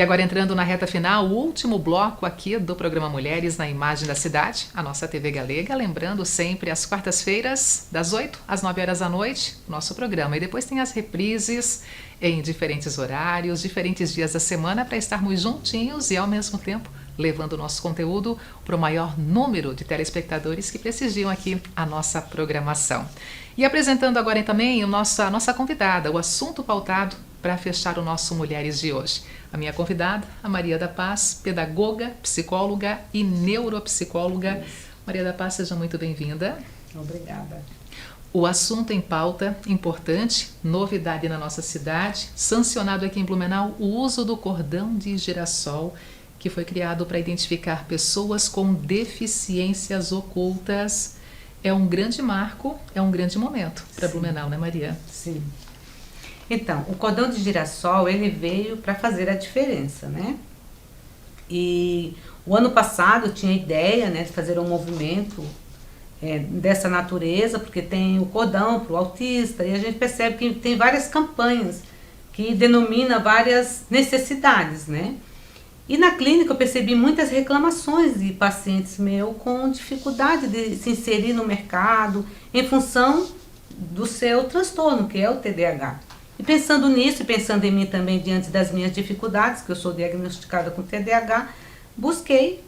E agora entrando na reta final, o último bloco aqui do programa Mulheres na Imagem da Cidade, a nossa TV Galega, lembrando sempre às quartas-feiras, das 8 às 9 horas da noite, nosso programa. E depois tem as reprises em diferentes horários, diferentes dias da semana, para estarmos juntinhos e ao mesmo tempo levando o nosso conteúdo para o maior número de telespectadores que prestigiam aqui a nossa programação. E apresentando agora também a nossa convidada, o assunto pautado para fechar o nosso Mulheres de hoje. A minha convidada, a Maria da Paz, pedagoga, psicóloga e neuropsicóloga. Maria da Paz, seja muito bem-vinda. Obrigada. O assunto em pauta, importante, novidade na nossa cidade, sancionado aqui em Blumenau, o uso do cordão de girassol, que foi criado para identificar pessoas com deficiências ocultas. É um grande marco, é um grande momento para Blumenau, né, Maria? Sim. Então, o cordão de girassol, ele veio para fazer a diferença, né? E o ano passado eu tinha a ideia, né, de fazer um movimento dessa natureza, porque tem o cordão para o autista, e a gente percebe que tem várias campanhas que denominam várias necessidades, né? E na clínica eu percebi muitas reclamações de pacientes meus com dificuldade de se inserir no mercado em função do seu transtorno, que é o TDAH. E pensando nisso, e pensando em mim também diante das minhas dificuldades, que eu sou diagnosticada com TDAH, busquei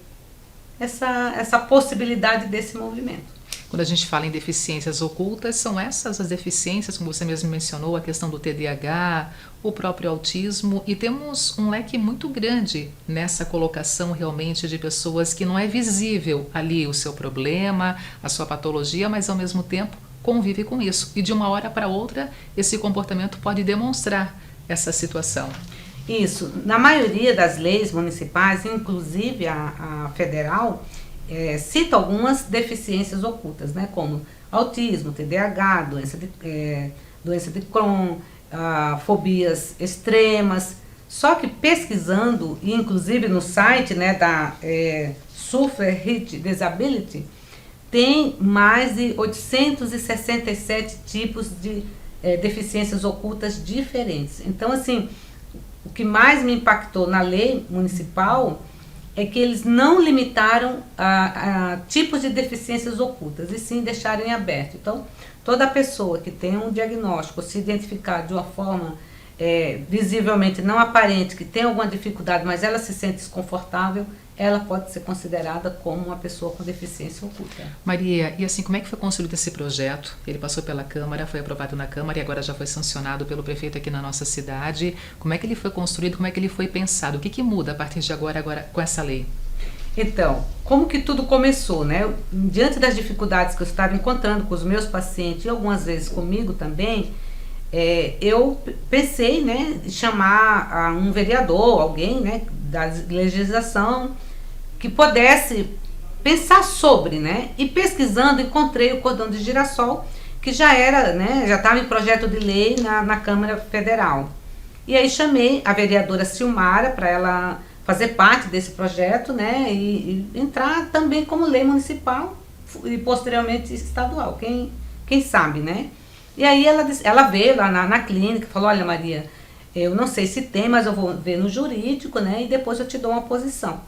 essa possibilidade desse movimento. Quando a gente fala em deficiências ocultas, são essas as deficiências, como você mesmo mencionou, a questão do TDAH, o próprio autismo, e temos um leque muito grande nessa colocação realmente de pessoas que não é visível ali o seu problema, a sua patologia, mas ao mesmo tempo convive com isso. E de uma hora para outra, esse comportamento pode demonstrar essa situação. Isso. Na maioria das leis municipais, inclusive a federal, cita algumas deficiências ocultas, né, como autismo, TDAH, doença de Crohn, fobias extremas. Só que pesquisando, e inclusive no site, né, da Suffer Hit Disability, tem mais de 867 tipos de deficiências ocultas diferentes. Então, assim, o que mais me impactou na lei municipal é que eles não limitaram a tipos de deficiências ocultas, e sim deixaram em aberto. Então, toda pessoa que tem um diagnóstico, se identificar de uma forma visivelmente não aparente, que tem alguma dificuldade, mas ela se sente desconfortável, ela pode ser considerada como uma pessoa com deficiência oculta. Maria, e assim, como é que foi construído esse projeto? Ele passou pela Câmara, foi aprovado na Câmara e agora já foi sancionado pelo prefeito aqui na nossa cidade. Como é que ele foi construído, como é que ele foi pensado? O que muda a partir de agora com essa lei? Então, como que tudo começou, né? Diante das dificuldades que eu estava encontrando com os meus pacientes e algumas vezes comigo também, eu pensei, né, em chamar um vereador, alguém, né, da legislação, que pudesse pensar sobre, né, e pesquisando encontrei o cordão de girassol, que já era, né, já estava em projeto de lei na Câmara Federal. E aí chamei a vereadora Silmara para ela fazer parte desse projeto, né, e entrar também como lei municipal e posteriormente estadual, quem sabe, né. E aí ela veio lá na clínica e falou, olha Maria, eu não sei se tem, mas eu vou ver no jurídico, né, e depois eu te dou uma posição.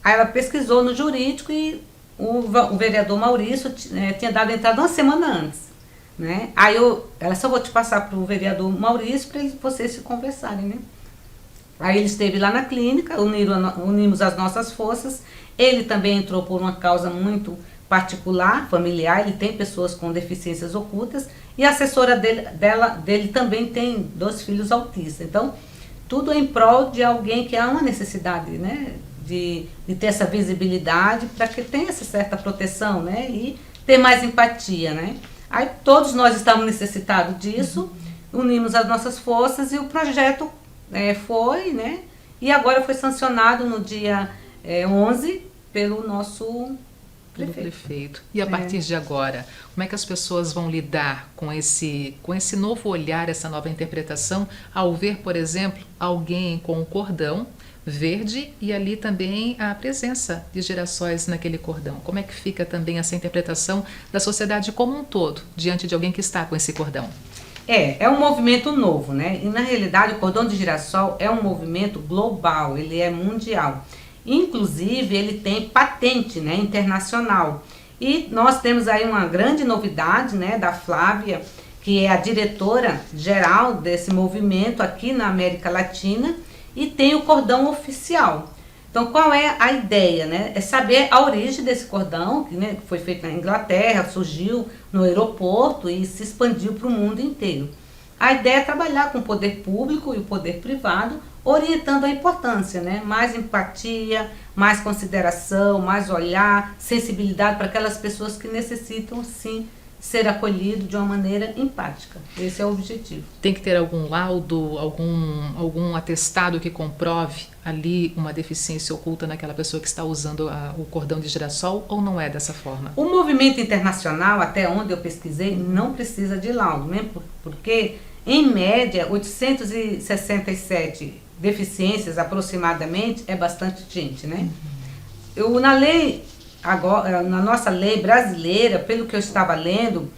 Aí ela pesquisou no jurídico e o vereador Maurício tinha dado entrada uma semana antes, né. Aí ela só vou te passar para o vereador Maurício para vocês se conversarem, né. Aí ele esteve lá na clínica, unimos as nossas forças, ele também entrou por uma causa muito particular, familiar, ele tem pessoas com deficiências ocultas, e a assessora dele também tem 2 filhos autistas. Então, tudo em prol de alguém que há uma necessidade, né, de ter essa visibilidade para que tenha essa certa proteção, né, e ter mais empatia, né. Aí todos nós estamos necessitados disso, unimos as nossas forças e o projeto foi, né, e agora foi sancionado no dia 11 pelo nosso prefeito. E a partir de agora, como é que as pessoas vão lidar com esse novo olhar, essa nova interpretação, ao ver, por exemplo, alguém com um cordão verde e ali também a presença de girassóis naquele cordão? Como é que fica também essa interpretação da sociedade como um todo, diante de alguém que está com esse cordão? É um movimento novo, né? E na realidade o cordão de girassol é um movimento global, ele é mundial. Inclusive ele tem patente, né, internacional. E nós temos aí uma grande novidade, né, da Flávia, que é a diretora geral desse movimento aqui na América Latina, e tem o cordão oficial. Então, qual é a ideia, né? É saber a origem desse cordão, que, né, foi feito na Inglaterra, surgiu no aeroporto e se expandiu para o mundo inteiro. A ideia é trabalhar com o poder público e o poder privado, orientando a importância, né? Mais empatia, mais consideração, mais olhar, sensibilidade para aquelas pessoas que necessitam, sim, ser acolhido de uma maneira empática. Esse é o objetivo. Tem que ter algum laudo, algum atestado que comprove ali uma deficiência oculta naquela pessoa que está usando o cordão de girassol, ou não é dessa forma? O movimento internacional, até onde eu pesquisei, não precisa de laudo, mesmo porque, em média, 867 deficiências aproximadamente é bastante gente, né? Na lei, agora, na nossa lei brasileira, pelo que eu estava lendo,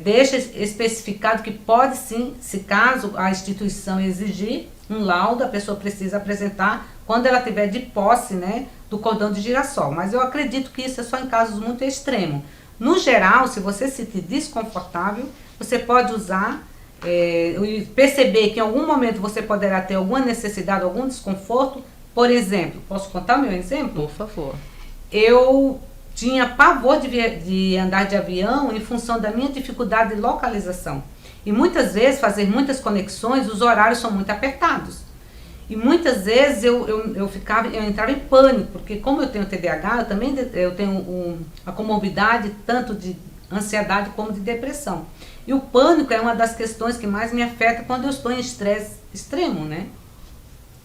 deixa especificado que pode sim, se caso a instituição exigir um laudo, a pessoa precisa apresentar quando ela tiver de posse, né, do cordão de girassol. Mas eu acredito que isso é só em casos muito extremos. No geral, se você se sentir desconfortável, você pode usar e perceber que em algum momento você poderá ter alguma necessidade, algum desconforto. Por exemplo, posso contar o meu exemplo? Por favor. Eu tinha pavor de andar de avião em função da minha dificuldade de localização. E muitas vezes, fazer muitas conexões, os horários são muito apertados. E muitas vezes eu entrava em pânico, porque como eu tenho TDAH, eu tenho a comorbidade tanto de ansiedade como de depressão. E o pânico é uma das questões que mais me afeta quando eu estou em estresse extremo, né?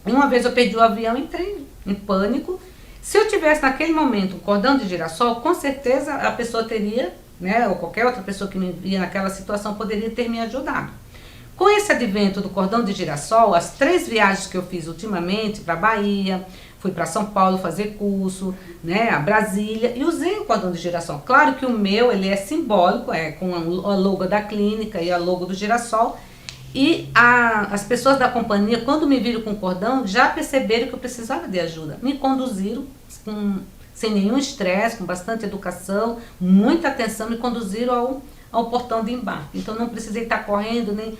E uma vez eu perdi o avião, entrei em pânico. Se eu tivesse naquele momento um cordão de girassol, com certeza a pessoa teria, né, ou qualquer outra pessoa que me via naquela situação poderia ter me ajudado. Com esse advento do cordão de girassol, as 3 viagens que eu fiz ultimamente para Bahia, fui para São Paulo fazer curso, né, a Brasília, e usei o cordão de girassol. Claro que o meu, ele é simbólico, com a logo da clínica e a logo do girassol, e as pessoas da companhia, quando me viram com o cordão, já perceberam que eu precisava de ajuda. Me conduziram sem nenhum estresse, com bastante educação, muita atenção, me conduziram ao portão de embarque. Então não precisei estar correndo, nem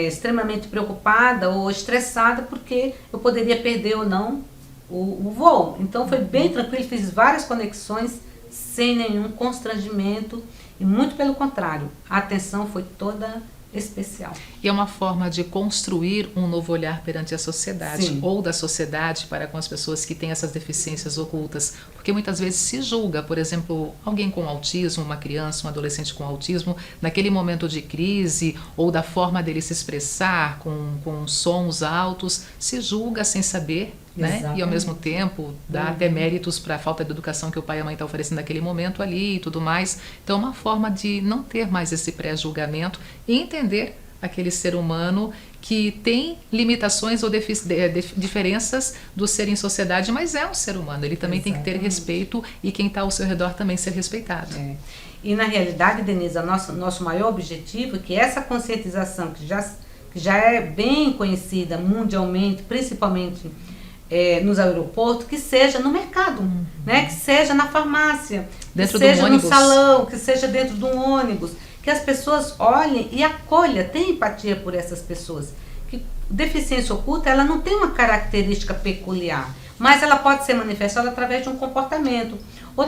extremamente preocupada ou estressada, porque eu poderia perder ou não o voo. Então foi bem tranquilo, fiz várias conexões sem nenhum constrangimento e muito pelo contrário, a atenção foi toda especial. E é uma forma de construir um novo olhar perante a sociedade, sim, ou da sociedade para com as pessoas que têm essas deficiências ocultas, porque muitas vezes se julga, por exemplo, alguém com autismo, uma criança, um adolescente com autismo, naquele momento de crise ou da forma dele se expressar com sons altos, se julga sem saber, né? E ao mesmo tempo dá até méritos para a falta de educação que o pai e a mãe estão oferecendo naquele momento ali e tudo mais. Então é uma forma de não ter mais esse pré-julgamento e entender aquele ser humano que tem limitações ou diferenças do ser em sociedade, mas é um ser humano, ele também tem que ter respeito e quem está ao seu redor também ser respeitado. E na realidade, Denise, nosso maior objetivo é que essa conscientização que já é bem conhecida mundialmente, principalmente nos aeroportos, que seja no mercado, né? Que seja na farmácia, dentro que seja do ônibus, no salão, que seja dentro de um ônibus, que as pessoas olhem e acolham, tenham empatia por essas pessoas. Que deficiência oculta, ela não tem uma característica peculiar, mas ela pode ser manifestada através de um comportamento. Ou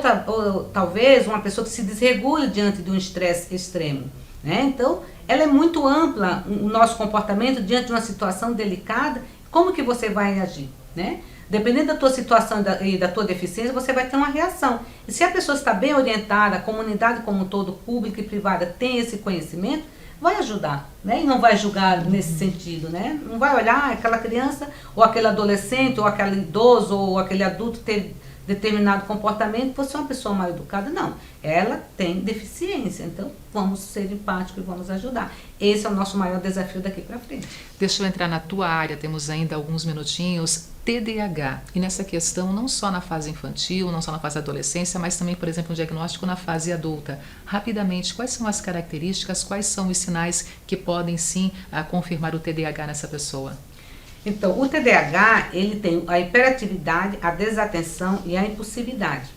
talvez uma pessoa que se desregule diante de um estresse extremo, né? Então, ela é muito ampla, o nosso comportamento diante de uma situação delicada. Como que você vai agir, né? Dependendo da tua situação e da tua deficiência, você vai ter uma reação. E se a pessoa está bem orientada, a comunidade como um todo, pública e privada, tem esse conhecimento, vai ajudar, né? E não vai julgar nesse sentido, né? Não vai olhar aquela criança, ou aquele adolescente, ou aquele idoso, ou aquele adulto determinado comportamento por ser uma pessoa mal educada. Não, ela tem deficiência, então vamos ser empáticos e vamos ajudar. Esse é o nosso maior desafio daqui para frente. Deixa eu entrar na tua área, temos ainda alguns minutinhos. TDAH, e nessa questão não só na fase infantil, não só na fase da adolescência, mas também, por exemplo, um diagnóstico na fase adulta. Rapidamente, quais são as características, quais são os sinais que podem sim confirmar o TDAH nessa pessoa? Então, o TDAH, ele tem a hiperatividade, a desatenção e a impulsividade.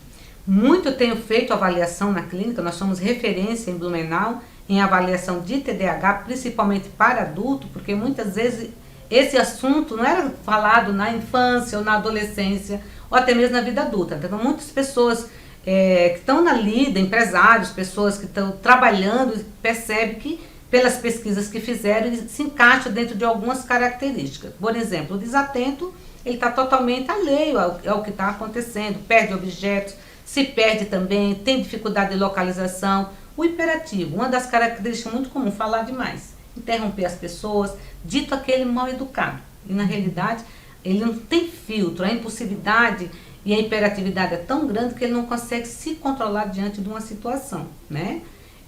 Muito tenho feito avaliação na clínica, nós somos referência em Blumenau em avaliação de TDAH, principalmente para adulto, porque muitas vezes esse assunto não era falado na infância ou na adolescência, ou até mesmo na vida adulta. Então, muitas pessoas que estão na lida, empresários, pessoas que estão trabalhando, percebem que, pelas pesquisas que fizeram, ele se encaixa dentro de algumas características. Por exemplo, o desatento, ele está totalmente alheio ao que está acontecendo, perde objetos, se perde também, tem dificuldade de localização. O hiperativo, uma das características muito comum, falar demais, interromper as pessoas, dito aquele mal educado. E na realidade, ele não tem filtro, a impulsividade e a hiperatividade é tão grande que ele não consegue se controlar diante de uma situação, né?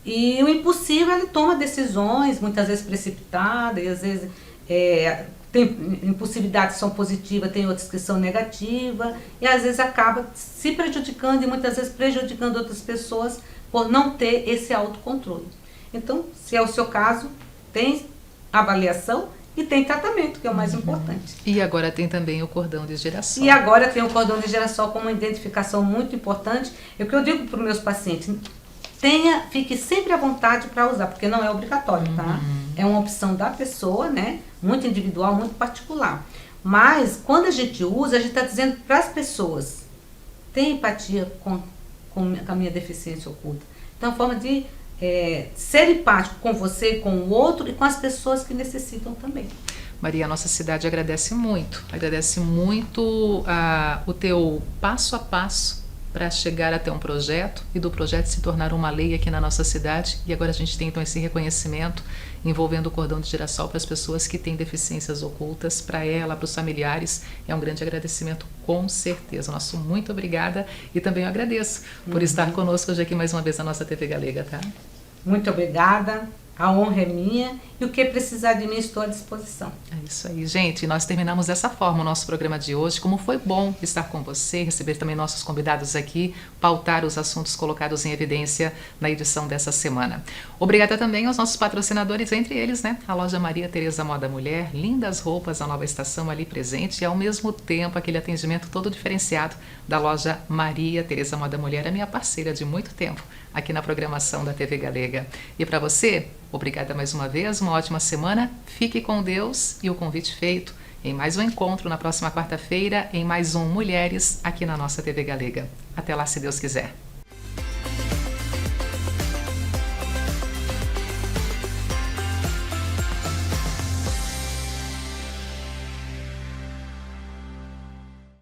E o impulsivo, ele toma decisões, muitas vezes precipitadas, e às vezes tem impulsividades que são positivas, tem outras que são negativas, e às vezes acaba se prejudicando e muitas vezes prejudicando outras pessoas por não ter esse autocontrole. Então, se é o seu caso, tem avaliação e tem tratamento, que é o mais importante. E agora tem também o cordão de girassol. E agora tem o cordão de girassol como uma identificação muito importante. É o que eu digo para os meus pacientes, fique sempre à vontade para usar, porque não é obrigatório, tá? É uma opção da pessoa, né? Muito individual, muito particular. Mas, quando a gente usa, a gente está dizendo para as pessoas, tem empatia com a minha deficiência oculta. Então, a forma de ser empático com você, com o outro e com as pessoas que necessitam também. Maria, a nossa cidade agradece muito o teu passo a passo para chegar até um projeto e do projeto se tornar uma lei aqui na nossa cidade. E agora a gente tem então esse reconhecimento envolvendo o cordão de girassol para as pessoas que têm deficiências ocultas, para ela, para os familiares. É um grande agradecimento, com certeza. Nosso muito obrigada e também eu agradeço por estar conosco hoje aqui mais uma vez na nossa TV Galega, tá? Muito obrigada. A honra é minha e o que precisar de mim estou à disposição. É isso aí, gente. Nós terminamos dessa forma o nosso programa de hoje. Como foi bom estar com você, receber também nossos convidados aqui, pautar os assuntos colocados em evidência na edição dessa semana. Obrigada também aos nossos patrocinadores, entre eles, né? A loja Maria Tereza Moda Mulher, lindas roupas da Nova Estação ali presente e ao mesmo tempo aquele atendimento todo diferenciado da loja Maria Tereza Moda Mulher, a minha parceira de muito tempo aqui na programação da TV Galega. E para você, obrigada mais uma vez, uma ótima semana, fique com Deus e o convite feito em mais um encontro na próxima quarta-feira, em mais um Mulheres aqui na nossa TV Galega. Até lá, se Deus quiser.